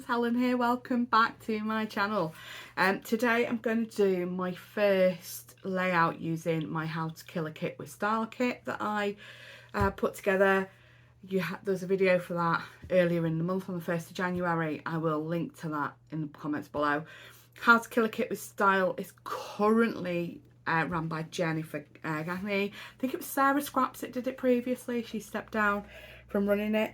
friends, Helen here. Welcome back to my channel. Today I'm going to do my first layout using my How to Kill a Kit with Style kit that I put together. There's a video for that earlier in the month on the 1st of January. I will link to that in the comments below. How to Kill a Kit with Style is currently run by Jennifer Gagne. I think it was Sarah Scraps that did it previously. She stepped down from running it.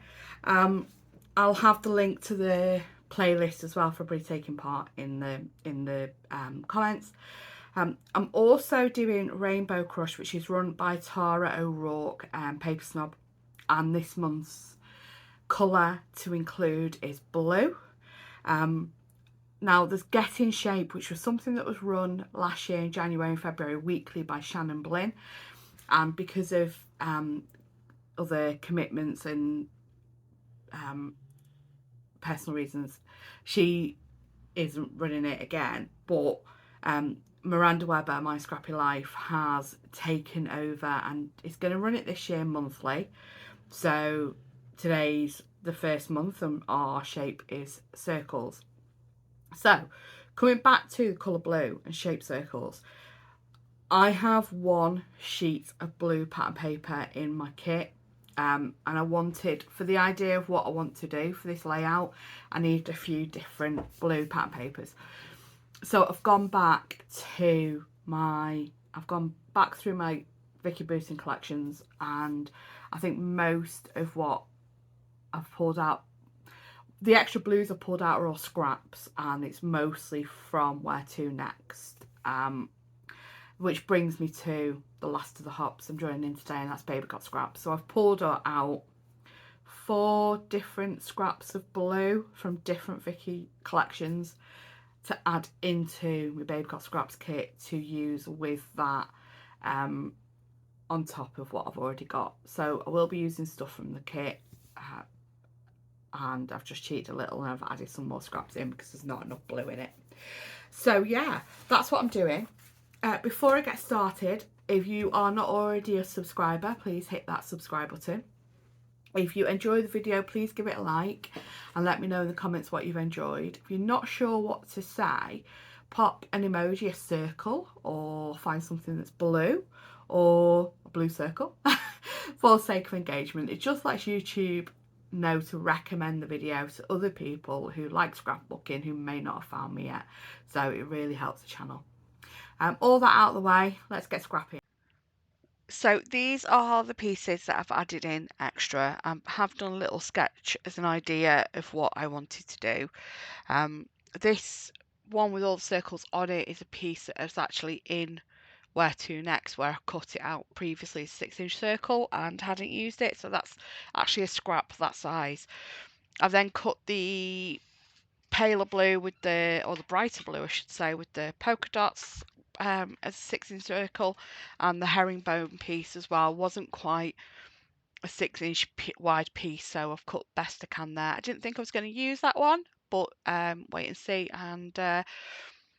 I'll have the link to the playlist as well for everybody taking part in the comments. I'm also doing Rainbow Crush, which is run by Tara O'Rourke, Paper Snob, and this month's colour to include is blue. Now there's Get in Shape, which was something that was run last year in January and February weekly by Shannon Blinn, and because of other commitments and personal reasons, she isn't running it again, but Miranda Webber, My Scrappy Life, has taken over and is going to run it this year monthly. So today's the first month and our shape is circles. So coming back to the colour blue and shape circles, I have one sheet of blue pattern paper in my kit. And I wanted, for the idea of what I want to do for this layout, I need a few different blue pattern papers. So I've gone back through my Vicky Boosting collections, and I think most of what I've pulled out, the extra blues I've pulled out are all scraps, and it's mostly from Where To Next. Which brings me to the last of the hops I'm joining in today, and that's Baby Got Scraps. So I've pulled out 4 different scraps of blue from different Vicky collections to add into my Baby Got Scraps kit to use with that on top of what I've already got. So I will be using stuff from the kit, and I've just cheated a little and I've added some more scraps in because there's not enough blue in it. So yeah, that's what I'm doing. Before I get started, if you are not already a subscriber, please hit that subscribe button. If you enjoy the video, please give it a like and let me know in the comments what you've enjoyed. If you're not sure what to say, pop an emoji, a circle, or find something that's blue, or a blue circle for the sake of engagement. It just lets YouTube know to recommend the video to other people who like scrapbooking who may not have found me yet. So it really helps the channel. All that out of the way, let's get scrappy. So these are the pieces that I've added in extra. I have done a little sketch as an idea of what I wanted to do. This one with all the circles on it is a piece that is actually in Where To Next, where I cut it out previously as a 6-inch circle and hadn't used it. So that's actually a scrap that size. I've then cut the paler blue with or the brighter blue I should say, with the polka dots as a 6-inch circle, and the herringbone piece as well wasn't quite a 6-inch wide piece, so I've cut best I can there. I didn't think I was going to use that one, but wait and see, and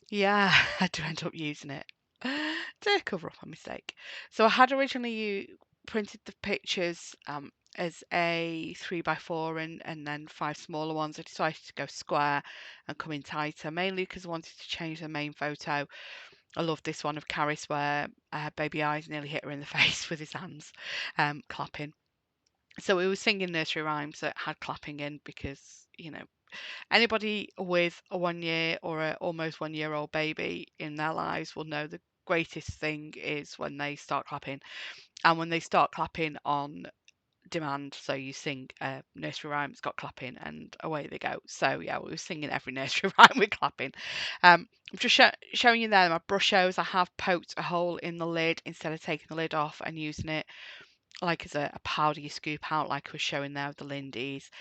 yeah, I do end up using it to cover up a mistake. So I had originally printed the pictures as a 3x4 and then 5 smaller ones. I decided to go square and come in tighter, mainly because I wanted to change the main photo. I love this one of Caris where Baby Eyes nearly hit her in the face with his hands clapping. So we were singing nursery rhymes that had clapping in because, you know, anybody with a 1 year or a almost 1 year old baby in their lives will know the greatest thing is when they start clapping, and when they start clapping on demand. So you sing a nursery rhyme, it's got clapping, and away they go. So yeah, we were singing every nursery rhyme with clapping. I'm just showing you there my brushos. I have poked a hole in the lid instead of taking the lid off and using it like as a powder you scoop out, like I was showing there with the Lindy's.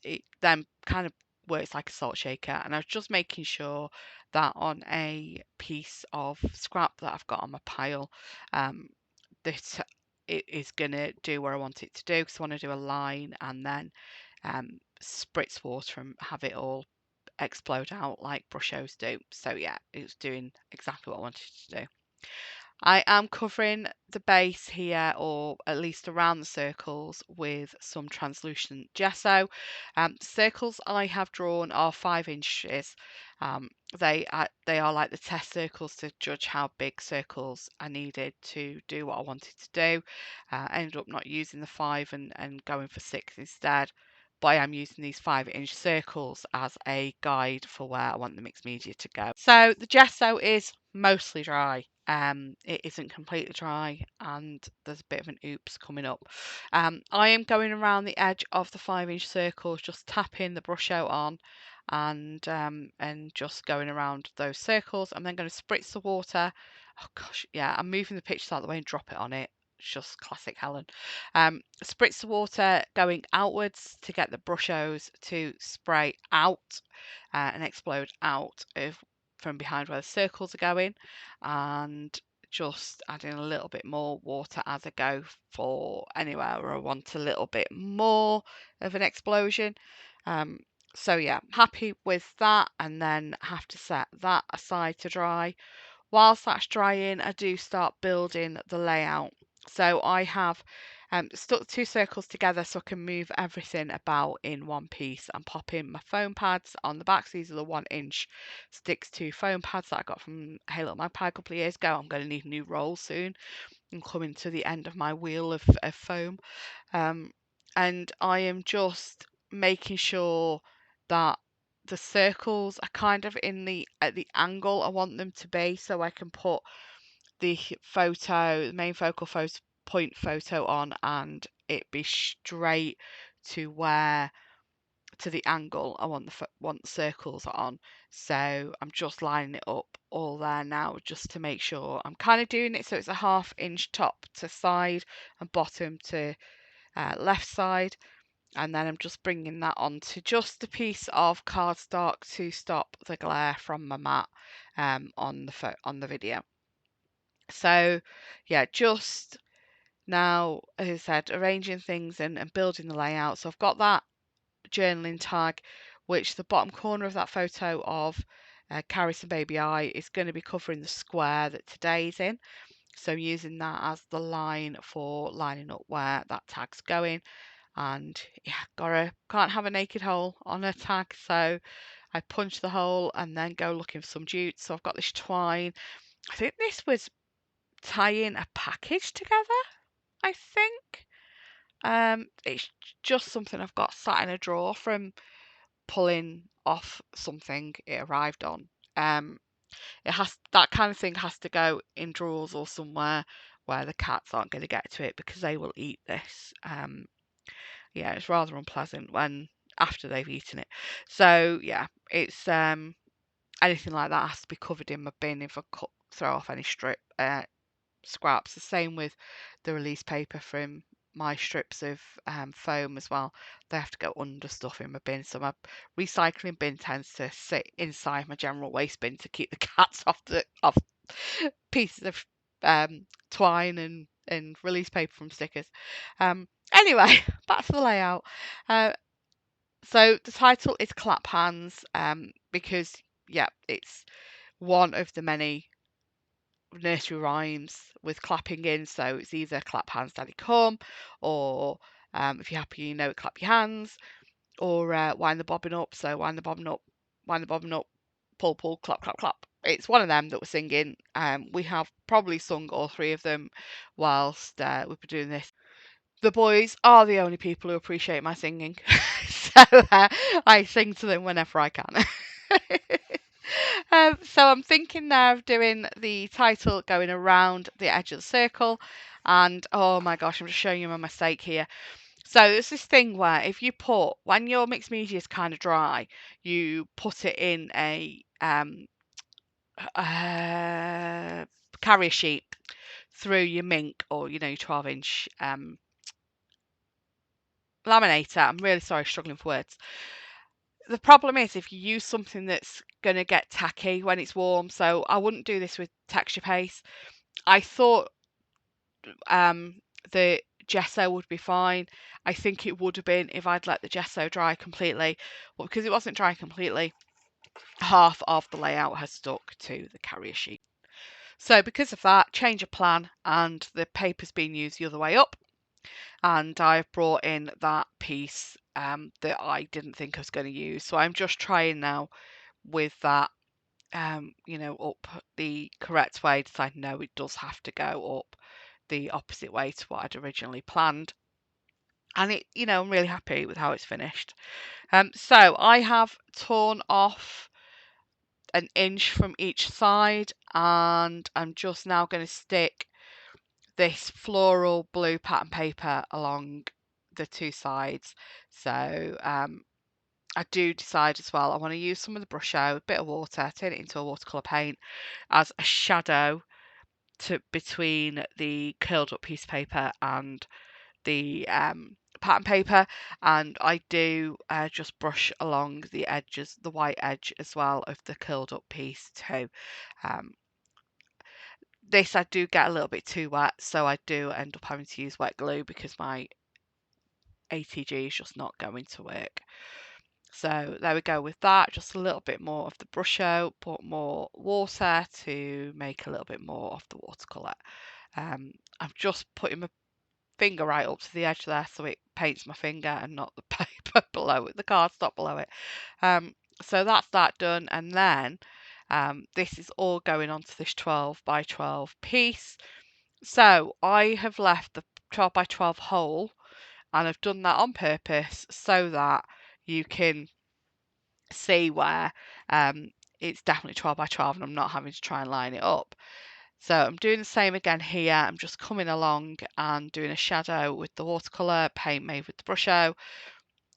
It then kind of works like a salt shaker, and I was just making sure that on a piece of scrap that I've got on my pile, that it is gonna do where I want it to do, because I want to do a line and then spritz water and have it all explode out like brushos do. So yeah, it was doing exactly what I wanted to do. I am covering the base here, or at least around the circles, with some translucent gesso. The circles I have drawn are 5 inches. They are like the test circles to judge how big circles I needed to do what I wanted to do. I ended up not using the 5 and going for 6 instead. But I am using these 5-inch circles as a guide for where I want the mixed media to go. So the gesso is mostly dry. It isn't completely dry, and there's a bit of an oops coming up. I am going around the edge of the 5-inch circles, just tapping the brush out on, and just going around those circles. I'm then going to spritz the water. Oh gosh, yeah, I'm moving the pictures out of the way and drop it on it. It's just classic Helen. Spritz the water going outwards to get the brush hose to spray out and explode out of from behind where the circles are going, and just adding a little bit more water as I go for anywhere where I want a little bit more of an explosion. So yeah, happy with that, and then have to set that aside to dry. Whilst that's drying, I do start building the layout. So I have stuck 2 circles together so I can move everything about in one piece, and pop in my foam pads on the back. So these are the 1-inch sticks to foam pads that I got from Hey Little Magpie a couple of years ago. I'm going to need a new roll soon. I'm coming to the end of my wheel of foam. And I am just making sure that the circles are kind of at the angle I want them to be, so I can put the main focal point photo on, and it be straight to the angle I want the circles on. So I'm just lining it up all there now, just to make sure I'm kind of doing it so it's a 1/2 inch top to side and bottom to left side. And then I'm just bringing that onto just a piece of cardstock to stop the glare from my mat on the video. So yeah, just now, as I said, arranging things and building the layout. So I've got that journaling tag, which the bottom corner of that photo of Carrie and Baby Eye is going to be covering the square that today's in. So using that as the line for lining up where that tag's going. And yeah, can't have a naked hole on a tag, so I punch the hole and then go looking for some jute. So I've got this twine. I think this was tying a package together, I think. It's just something I've got sat in a drawer from pulling off something it arrived on. That kind of thing has to go in drawers or somewhere where the cats aren't going to get to it, because they will eat this. Yeah, it's rather unpleasant when after they've eaten it. So yeah, it's anything like that has to be covered in my bin if I throw off any scraps. The same with the release paper from my strips of foam as well. They have to go under stuff in my bin. So my recycling bin tends to sit inside my general waste bin to keep the cats off pieces of twine and release paper from stickers. Anyway, back to the layout. So the title is Clap Hands, because yeah, it's one of the many nursery rhymes with clapping in. So it's either clap hands, daddy come, or if you're happy, you know it, clap your hands, or wind the bobbin up. So wind the bobbin up, wind the bobbin up, pull, pull, clap, clap, clap. It's one of them that we're singing. We have probably sung all 3 of them whilst we've been doing this. The boys are the only people who appreciate my singing, so I sing to them whenever I can. So I'm thinking now of doing the title going around the edge of the circle, and oh my gosh, I'm just showing you my mistake here. So there's this thing where when your mixed media is kind of dry, you put it in a carrier sheet through your Mink, or your 12-inch laminator. I'm really sorry, struggling for words. The problem is if you use something that's going to get tacky when it's warm, so I wouldn't do this with texture paste. I thought the gesso would be fine. I think it would have been if I'd let the gesso dry completely, but because it wasn't dry completely, half of the layout has stuck to the carrier sheet. So because of that, change of plan, and the paper's being used the other way up, and I've brought in that piece that I didn't think I was going to use. So I'm just trying now with that, up the correct way, decide no, it does have to go up the opposite way to what I'd originally planned. And I'm really happy with how it's finished. So I have torn off an inch from each side, and I'm just now going to stick this floral blue pattern paper along the two sides. So I do decide as well, I want to use some of the brush out, a bit of water, turn it into a watercolour paint as a shadow between the curled up piece of paper and the pattern paper, and I do just brush along the edges, the white edge as well of the curled up piece too. This I do get a little bit too wet, so I do end up having to use wet glue because my ATG is just not going to work. So there we go with that. Just a little bit more of the brush out, put more water to make a little bit more of the watercolour. I'm just putting my finger right up to the edge there so it paints my finger and not the paper below it, the cardstock below it. So that's that done, and then this is all going onto this 12 by 12 piece. So I have left the 12 by 12 hole, and I've done that on purpose so that you can see where it's definitely 12 by 12 and I'm not having to try and line it up. So I'm doing the same again here. I'm just coming along and doing a shadow with the watercolour paint made with the brush out.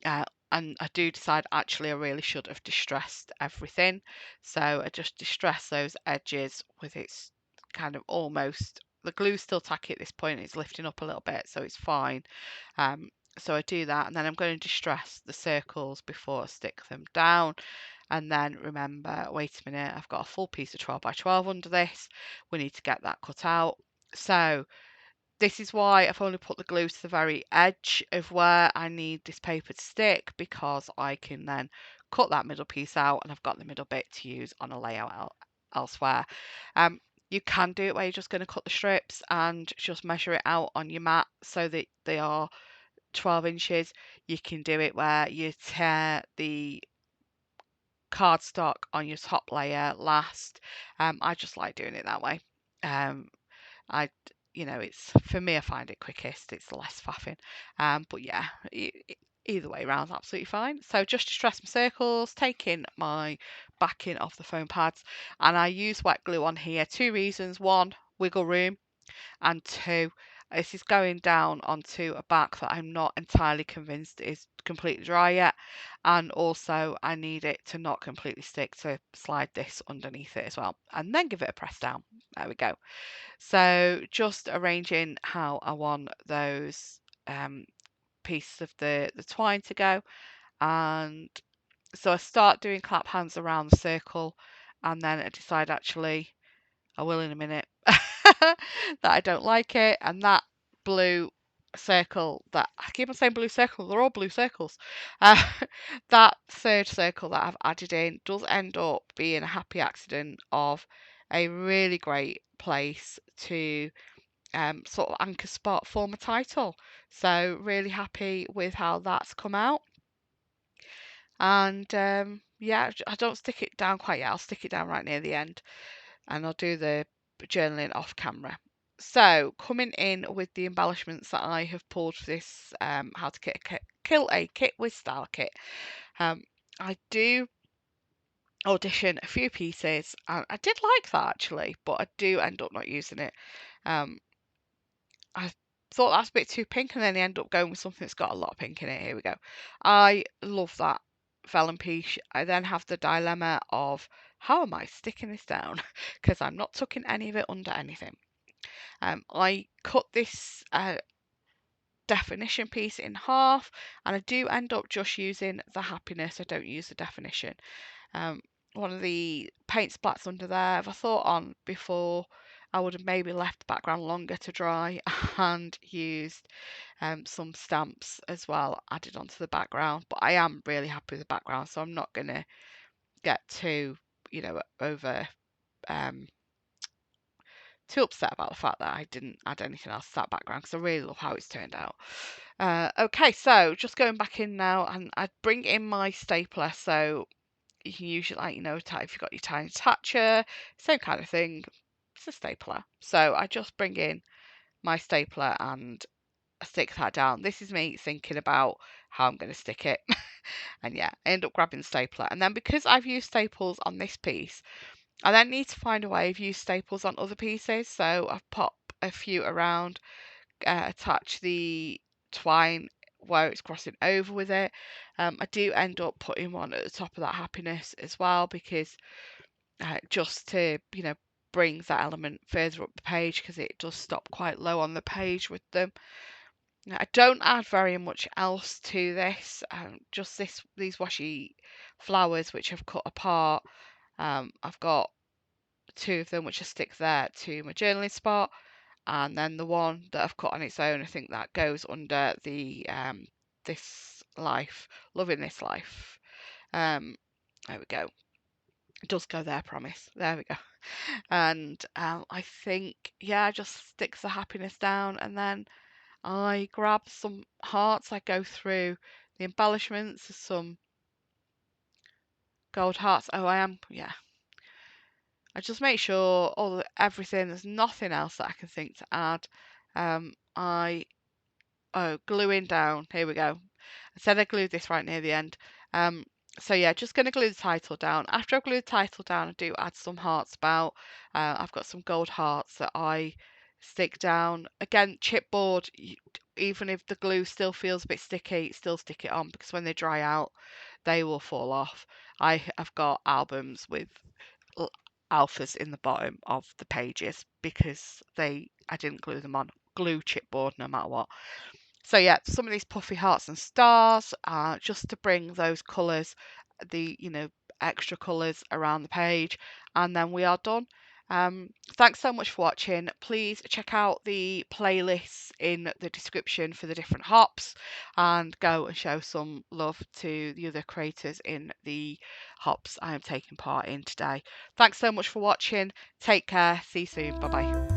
And I do decide actually I really should have distressed everything. So I just distress those edges with its kind of almost, the glue's still tacky at this point, it's lifting up a little bit, so it's fine. So I do that, and then I'm going to distress the circles before I stick them down. And then remember, wait a minute, I've got a full piece of 12 by 12 under this. We need to get that cut out. So this is why I've only put the glue to the very edge of where I need this paper to stick, because I can then cut that middle piece out and I've got the middle bit to use on a layout elsewhere. You can do it where you're just going to cut the strips and just measure it out on your mat so that they are 12 inches. You can do it where you tear the cardstock on your top layer last. I just like doing it that way. I, it's, for me, I find it quickest. It's less faffing. But yeah, either way around is absolutely fine. So just distress my circles, taking my backing off the foam pads, and I use wet glue on here. Two reasons: one, wiggle room, and two, this is going down onto a back that I'm not entirely convinced is completely dry yet, and also I need it to not completely stick, to slide this underneath it as well and then give it a press down. There we go. So just arranging how I want those pieces of the twine to go, and so I start doing clap hands around the circle, and then I decide actually I will in a minute that I don't like it, and that blue circle, that I keep on saying blue circle, they're all blue circles. That third circle that I've added in does end up being a happy accident of a really great place to sort of anchor spot for my title. So really happy with how that's come out. And yeah, I don't stick it down quite yet. I'll stick it down right near the end, and I'll do the journaling off camera. So coming in with the embellishments that I have pulled for this how to kill a kit with style kit. I do audition a few pieces, and I did like that actually, but I do end up not using it. I thought that's a bit too pink, and then they end up going with something that's got a lot of pink in it. Here we go. I love that vellum piece. I then have the dilemma of how am I sticking this down, because I'm not tucking any of it under anything. I cut this definition piece in half, and I do end up just using the happiness. I don't use the definition. One of the paint splats under there, if I thought on before, I would have maybe left the background longer to dry and used some stamps as well added onto the background. But I am really happy with the background, so I'm not going to get too, over too upset about the fact that I didn't add anything else to that background because I really love how it's turned out. Okay, so just going back in now, and I bring in my stapler. So you can use it like, you know, if you've got your tiny attacher, same kind of thing. It's a stapler. So I just bring in my stapler and I stick that down. This is me thinking about how I'm going to stick it. And yeah, I end up grabbing the stapler. And then because I've used staples on this piece, I then need to find a way of use staples on other pieces. So I've popped a few around, attach the twine where it's crossing over with it. I do end up putting one at the top of that happiness as well, because just to, you know, bring that element further up the page, because it does stop quite low on the page with them. Now, I don't add very much else to this, just these washi flowers which I've cut apart. I've got two of them which I stick there to my journaling spot, and then the one that I've cut on its own, I think that goes under the this life, loving this life. There we go. It does go there, promise. There we go. And I think, yeah, I just stick the happiness down, and then I grab some hearts. I go through the embellishments. There's some gold hearts. Oh, yeah. I just make sure everything, there's nothing else that I can think to add. Gluing down. Here we go. I said I glued this right near the end. So yeah, just going to glue the title down. After I've glued the title down, I do add some hearts about. I've got some gold hearts that I stick down. Again, chipboard, even if the glue still feels a bit sticky, still stick it on, because when they dry out, they will fall off. I've got albums with alphas in the bottom of the pages because I didn't glue them on glue chipboard no matter what. So yeah, some of these puffy hearts and stars, just to bring those colours, the, you know, extra colours around the page, and then we are done. Thanks so much for watching. Please check out the playlists in the description for the different hops, and go and show some love to the other creators in the hops I am taking part in today. Thanks so much for watching. Take care. See you soon. Bye bye.